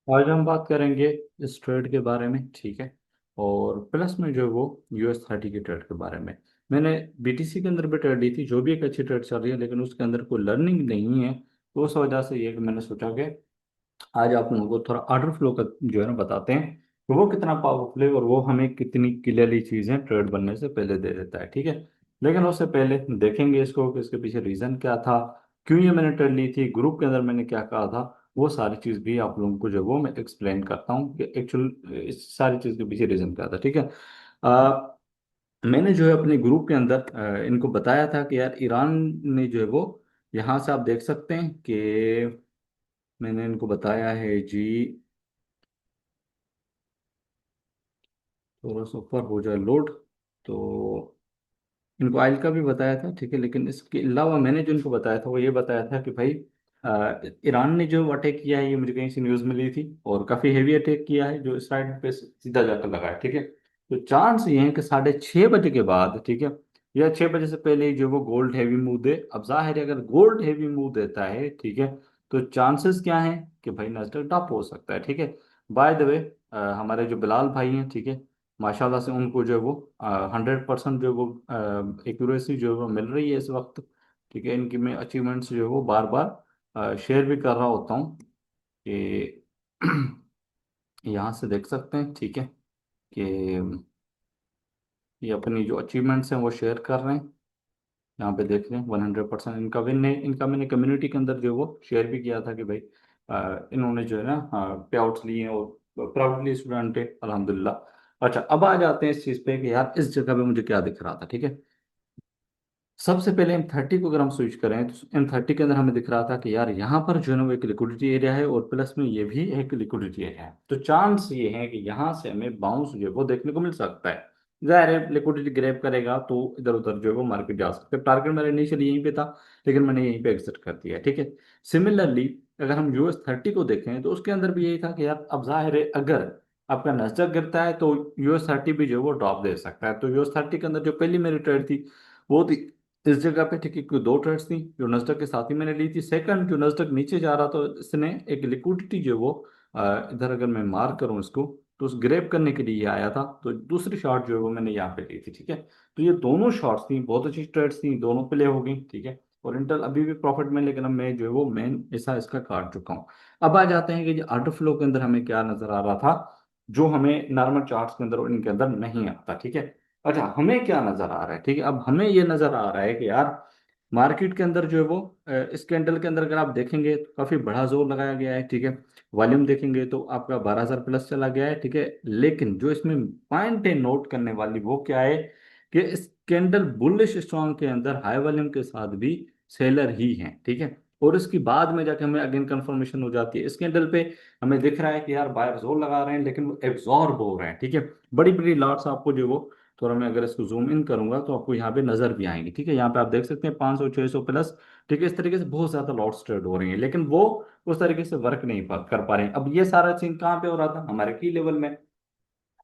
आज हम बात करेंगे इस ट्रेड के बारे में, ठीक है। और प्लस में जो है वो US 30 के ट्रेड के बारे में। मैंने BTC के अंदर भी ट्रेड ली थी, जो भी एक अच्छी ट्रेड चल रही है, लेकिन उसके अंदर कोई लर्निंग नहीं है। तो उस वजह से ये कि मैंने सोचा कि आज आप लोगों को थोड़ा ऑर्डर फ्लो का जो है ना बताते हैं कि वो कितना पावरफुल है और वो हमें कितनी क्लियरली चीज़ें ट्रेड बनने से पहले दे देता है, ठीक है। लेकिन उससे पहले देखेंगे इसको कि इसके पीछे रीज़न क्या था, क्यों ये मैंने ट्रेड ली थी, ग्रुप के अंदर मैंने क्या कहा था। वो सारी चीज़ भी आप लोगों को जो है वो मैं एक्सप्लेन करता हूँ कि एक्चुअल इस सारी चीज़ के पीछे रीज़न क्या था, ठीक है। अ, मैंने जो है अपने ग्रुप के अंदर इनको बताया था कि यार ईरान ने जो है वो, यहाँ से आप देख सकते हैं कि मैंने इनको बताया है जी। थोड़ा सा ऊपर हो जाए लोड, तो इनको ऑयल का भी बताया था, ठीक है। लेकिन इसके अलावा मैंने जो इनको बताया था वो ये बताया था कि भाई ईरान ने जो अटैक किया है, ये मुझे कहीं से न्यूज़ मिली थी, और काफ़ी हेवी अटैक किया है जो इसराइल पे सीधा जाकर लगा है, ठीक है। तो चांस ये है कि 6:30 बजे के बाद, ठीक है, या 6 बजे से पहले ही जो वो गोल्ड हैवी मूव दे। अब जाहिर है अगर गोल्ड हैवी मूव देता है, ठीक है, तो चांसेस क्या है कि भाई नस्डक डॉप हो सकता है, ठीक है। बाय द वे, हमारे जो बिलाल भाई हैं, ठीक है, माशाल्लाह से उनको जो है वो 100% जो है वो एक्यूरेसी जो है वो मिल रही है इस वक्त, ठीक है। इनकी मैं अचीवमेंट्स जो है वो बार बार शेयर भी कर रहा होता हूँ कि यहाँ से देख सकते हैं, ठीक है, कि ये अपनी जो अचीवमेंट्स हैं वो शेयर कर रहे हैं। यहाँ पे देख रहे हैं 100% इनका विन है। इनका मैंने कम्युनिटी के अंदर जो है वो शेयर भी किया था कि भाई इन्होंने जो है ना पे आउट्स लिए हैं और प्राउडली स्टूडेंट है, अल्हम्दुलिल्लाह। अच्छा, अब आ जाते हैं इस चीज़ पे कि यार इस जगह पे मुझे क्या दिख रहा था, ठीक है। सबसे पहले M30 को अगर हम स्विच करें तो M30 के अंदर हमें दिख रहा था कि यार यहाँ पर जो है ना वो एक लिक्विडिटी एरिया है, और प्लस में ये भी एक लिक्विडिटी एरिया है। तो चांस ये है कि यहाँ से हमें बाउंस जो है वो देखने को मिल सकता है। जाहिर है लिक्विडिटी ग्रैब करेगा तो इधर उधर जो है वो मार्केट जा सकता है। टारगेट मेरा इनिशियली यहीं पे था, लेकिन मैंने यहीं पे एग्जिट कर दिया, ठीक है। सिमिलरली अगर हम US 30 को देखें तो उसके अंदर भी यही था कि यार अब जाहिर है अगर आपका नस्डक गिरता है तो US 30 भी जो है वो ड्रॉप दे सकता है। तो US 30 के अंदर जो पहली मेरी ट्रेड थी वो थी इस जगह पे, ठीक है, क्योंकि दो ट्रेड्स थी जो नस्डक के साथ ही मैंने ली थी। सेकंड, जो नस्डक नीचे जा रहा था इसने एक लिक्विडिटी जो वो इधर अगर मैं मार्क करूं इसको, तो उस ग्रैब करने के लिए ये आया था, तो दूसरी शॉट जो है वो मैंने यहाँ पे ली थी, ठीक है। तो ये दोनों शॉट्स थी, बहुत अच्छी ट्रेड्स थी, दोनों प्ले हो गई, ठीक है। और इंटेल अभी भी प्रॉफिट में, लेकिन अब मैं जो है वो मेन ऐसा इसका काट चुका हूँ। अब आ जाते हैं कि जो ऑर्डर फ्लो के अंदर हमें क्या नजर आ रहा था, जो हमें नॉर्मल चार्ट्स के अंदर और इनके अंदर नहीं आता, ठीक है। अच्छा, हमें क्या नजर आ रहा है, ठीक है। अब हमें ये नजर आ रहा है कि यार मार्केट के अंदर जो है वो इस कैंडल के अंदर अगर आप देखेंगे तो काफी बड़ा जोर लगाया गया है, ठीक है। वॉल्यूम देखेंगे तो आपका 12,000 प्लस चला गया है, ठीक है। लेकिन जो इसमें पॉइंट है नोट करने वाली वो क्या है कि इस कैंडल बुलिश स्ट्रॉन्ग के अंदर हाई वॉल्यूम के साथ भी सेलर ही हैं, ठीक है। और इसके बाद में जाके हमें अगेन कंफर्मेशन हो जाती है इस कैंडल पे। हमें दिख रहा है कि यार बायर जोर लगा रहे हैं, लेकिन वो एब्जॉर्ब हो रहे हैं, ठीक है। बड़ी बड़ी लॉट्स आपको जो वो, थोड़ा मैं अगर इसको जूम इन करूंगा तो आपको यहाँ पे नजर भी आएंगी, ठीक है। यहाँ पे आप देख सकते हैं 500 600 प्लस, ठीक है। इस तरीके से बहुत ज्यादा लॉट्स ट्रेड हो रही हैं, लेकिन वो उस तरीके से वर्क नहीं कर पा रहे हैं। अब ये सारा सीन कहाँ पे हो रहा था, हमारे की लेवल में।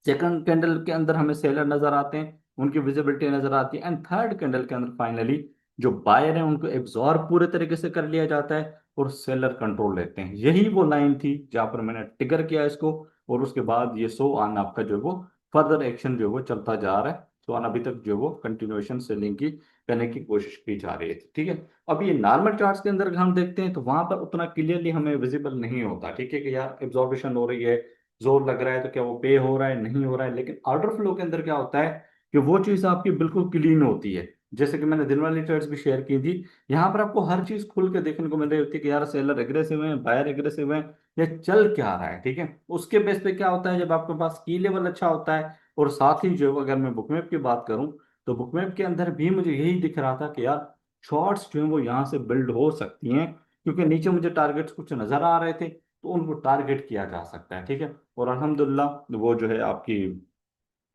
सेकंड कैंडल के अंदर हमें सेलर नजर आते हैं, उनकी विजिबिलिटी नजर आती है। एंड थर्ड कैंडल के अंदर फाइनली जो बायर हैं उनको एब्जॉर्ब पूरे तरीके से कर लिया जाता है और सेलर कंट्रोल लेते हैं। यही वो लाइन थी जहां पर मैंने ट्रिगर किया इसको, और उसके बाद ये सो ऑन आपका जो है वो फर्दर एक्शन जो है वो चलता जा रहा है। सो ऑन अभी तक जो है वो कंटिन्यूएशन सेलिंग की करने की कोशिश की जा रही है, ठीक है। अब ये नॉर्मल चार्ट्स के अंदर अगर हम देखते हैं तो वहां पर उतना क्लियरली हमें विजिबल नहीं होता, ठीक है, कि यार एब्जॉर्बेशन हो रही है, जोर लग रहा है, तो क्या वो पे हो रहा है, नहीं हो रहा है। लेकिन ऑर्डर फ्लो के अंदर क्या होता है कि वो चीज आपकी बिल्कुल क्लीन होती है। जैसे कि मैंने दिन वाली ट्रेड्स भी शेयर की थी, यहाँ पर आपको हर चीज खुल के देखने को मिल रही होती है कि यार सेलर एग्रेसिव है, बायर एग्रेसिव है, या चल क्या रहा है, ठीक है। उसके बेस पे क्या होता है, जब आपके पास की लेवल अच्छा होता है, और साथ ही जो अगर मैं बुकमैप की बात करूं तो बुकमैप के अंदर भी मुझे यही दिख रहा था कि यार शॉर्ट्स जो है वो यहाँ से बिल्ड हो सकती हैं, क्योंकि नीचे मुझे टारगेट्स कुछ नजर आ रहे थे, तो उनको टारगेट किया जा सकता है, ठीक है। और अल्हम्दुलिल्लाह वो जो है आपकी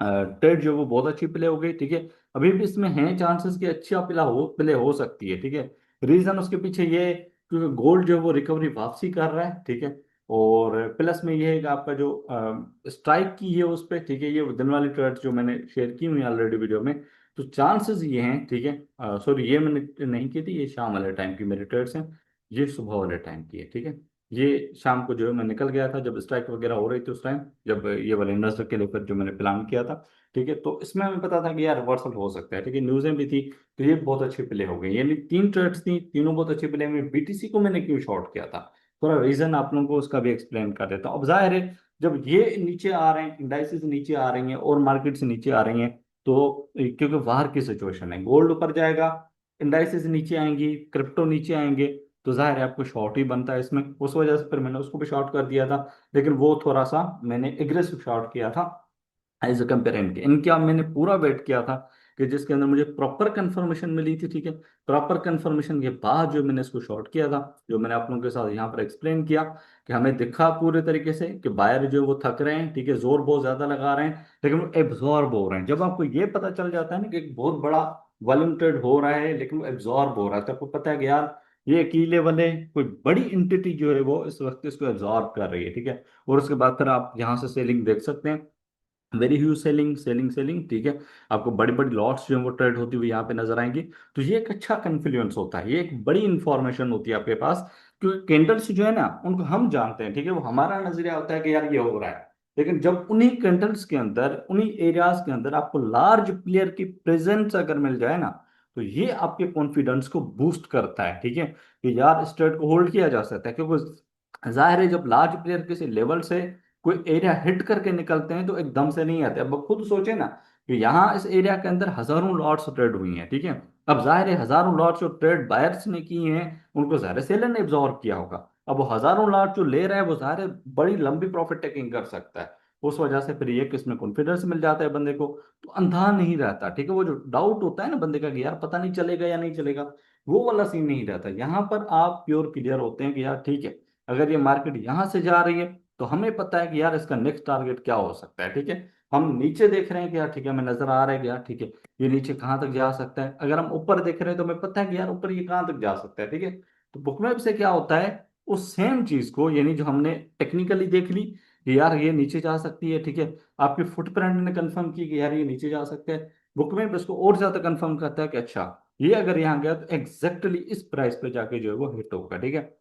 ट्रेड जो वो बहुत अच्छी प्ले हो गई, ठीक है। अभी भी इसमें है चांसेस कि अच्छी प्ले हो सकती है, ठीक है। रीजन उसके पीछे ये है क्योंकि गोल्ड जो है वो रिकवरी वापसी कर रहा है, ठीक है। और प्लस में ये है कि आपका जो स्ट्राइक की है उस पर, ठीक है, ये दिन वाली ट्रेड जो मैंने शेयर की हुई ऑलरेडी वीडियो में, तो चांसेस ये हैं, ठीक है। सॉरी, ये मैंने नहीं की थी, ये शाम वाले टाइम की मेरी ट्रेड्स हैं, ये सुबह वाले टाइम की है, ठीक है। ये शाम को जो है मैं निकल गया था जब स्ट्राइक वगैरह हो रही थी उस टाइम, जब ये वाले इन्वेस्टर के लेकर जो मैंने प्लान किया था। ठीक है, तो इसमें हमें पता था कि यार रिवर्सल हो सकता है। ठीक है, न्यूज़ें भी थी, तो ये बहुत अच्छी प्ले हो गई। यानी तीन ट्रेड्स थी, तीनों बहुत अच्छी प्ले में। बीटीसी को मैंने क्यों शॉर्ट किया था, थोड़ा रीजन आप लोगों को उसका भी एक्सप्लेन कर देता हूँ। अब जाहिर है जब ये नीचे आ रहे हैं, इंडाइसेस नीचे आ रही हैं और मार्केट से नीचे आ रही हैं, तो क्योंकि बाहर की सिचुएशन है, गोल्ड ऊपर जाएगा, इंडाइसेस नीचे आएंगी, क्रिप्टो नीचे आएंगे, तो जाहिर है आपको शॉर्ट ही बनता है इसमें। उस वजह से फिर मैंने उसको भी शॉर्ट कर दिया था, लेकिन वो थोड़ा सा मैंने एग्रेसिव शॉर्ट किया था एज अ कंपेयर इनके। इनके अब मैंने पूरा वेट किया था कि जिसके अंदर मुझे प्रॉपर कंफर्मेशन मिली थी। ठीक है, प्रॉपर कंफर्मेशन के बाद जो मैंने इसको शॉर्ट किया था, जो मैंने आप लोगों के साथ यहाँ पर एक्सप्लेन किया कि हमें दिखा पूरे तरीके से कि बायर जो है वो थक रहे हैं। ठीक है, जोर बहुत ज्यादा लगा रहे हैं, लेकिन वो एब्जॉर्ब हो रहे हैं। जब आपको ये पता चल जाता है ना कि एक बहुत बड़ा वॉल्यूम ट्रेड हो रहा है लेकिन वो एब्जॉर्ब हो रहा है, तो आपको पता है कि यार ये की लेवल है, कोई बड़ी इंटिटी जो है वो इस वक्त इसको एब्जॉर्ब कर रही है। ठीक है, और उसके बाद फिर आप यहाँ से सेलिंग देख सकते हैं, very huge selling selling selling. ठीक है, आपको बड़ी बड़ी लॉट्स जो है वो ट्रेड होती हुई यहाँ पे नजर आएंगी। तो ये एक अच्छा कन्फ्लुएंस होता है, ये एक बड़ी इंफॉर्मेशन होती है आपके पास, क्योंकि कैंडल्स जो है ना उनको हम जानते हैं। ठीक है, वो हमारा नजरिया होता है कि यार ये हो रहा है, लेकिन जब उन्हीं कैंडल्स के अंदर, उन्हीं एरियाज के अंदर आपको लार्ज प्लेयर की प्रेजेंस अगर मिल जाए ना, तो ये आपके कॉन्फिडेंस को बूस्ट करता है। ठीक है, कि यार इस ट्रेड को होल्ड किया जा सकता है, क्योंकि जाहिर है जब लार्ज प्लेयर किसी लेवल से कोई एरिया हिट करके निकलते हैं तो एकदम से नहीं आते। अब खुद सोचे ना कि यहाँ इस एरिया के अंदर हजारों लॉट्स ट्रेड हुई हैं। ठीक है, अब जाहिर है हजारों लॉट्स जो ट्रेड बायर्स ने किए हैं उनको जाहिर सेलर ने एब्जॉर्व किया होगा। अब वो हजारों लॉट जो ले रहा है वो जाहिर है बड़ी लंबी प्रॉफिट टेकिंग कर सकता है। उस वजह से फिर ये किसमें कॉन्फिडेंस मिल जाता है बंदे को, तो अंधा नहीं रहता। ठीक है, वो जो डाउट होता है ना बंदे का कि यार पता नहीं चलेगा या नहीं चलेगा, वो वाला सीन नहीं रहता। यहाँ पर आप प्योर क्लियर होते हैं कि यार ठीक है, अगर ये मार्केट यहाँ से जा रही है तो हमें पता है कि यार इसका नेक्स्ट टारगेट क्या हो सकता है। ठीक है, हम नीचे देख रहे हैं कि यार ठीक है, हमें नजर आ रहा है कि यार ठीक है ये नीचे कहाँ तक जा सकता है। अगर हम ऊपर देख रहे हैं तो हमें पता है कि यार ऊपर ये कहाँ तक जा सकता है। ठीक है, तो बुकमैप से क्या होता है, उस सेम चीज को यानी जो हमने टेक्निकली देख ली कि यार ये नीचे जा सकती है। ठीक है, आपकी फुटप्रिंट ने कंफर्म की कि यार ये नीचे जा सकता है, बुकमैप इसको और ज्यादा कंफर्म करता है कि अच्छा ये अगर यहाँ गया तो एग्जैक्टली इस प्राइस पे जाके जो है वो हिट होगा। ठीक है,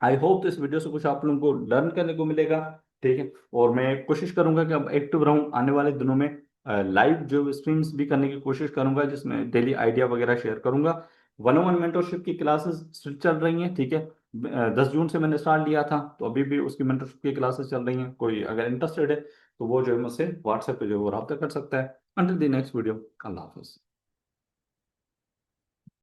आई होप तो इस वीडियो से कुछ आप लोगों को लर्न करने को मिलेगा। ठीक है, और मैं कोशिश करूंगा कि अब एक्टिव रहूं आने वाले दिनों में, लाइव जो स्ट्रीम्स भी करने की कोशिश करूंगा जिसमें डेली आइडिया वगैरह शेयर करूंगा। वन ऑन वन मेंटरशिप की क्लासेस चल रही हैं। ठीक है, 10 जून से मैंने स्टार्ट लिया था, तो अभी भी उसकी मेंटरशिप की क्लासेस चल रही हैं। कोई अगर इंटरेस्टेड है तो वो जो है मुझसे व्हाट्सएप पे जो है वो रब्ता कर सकता है। Until the next video, Allah Hafiz.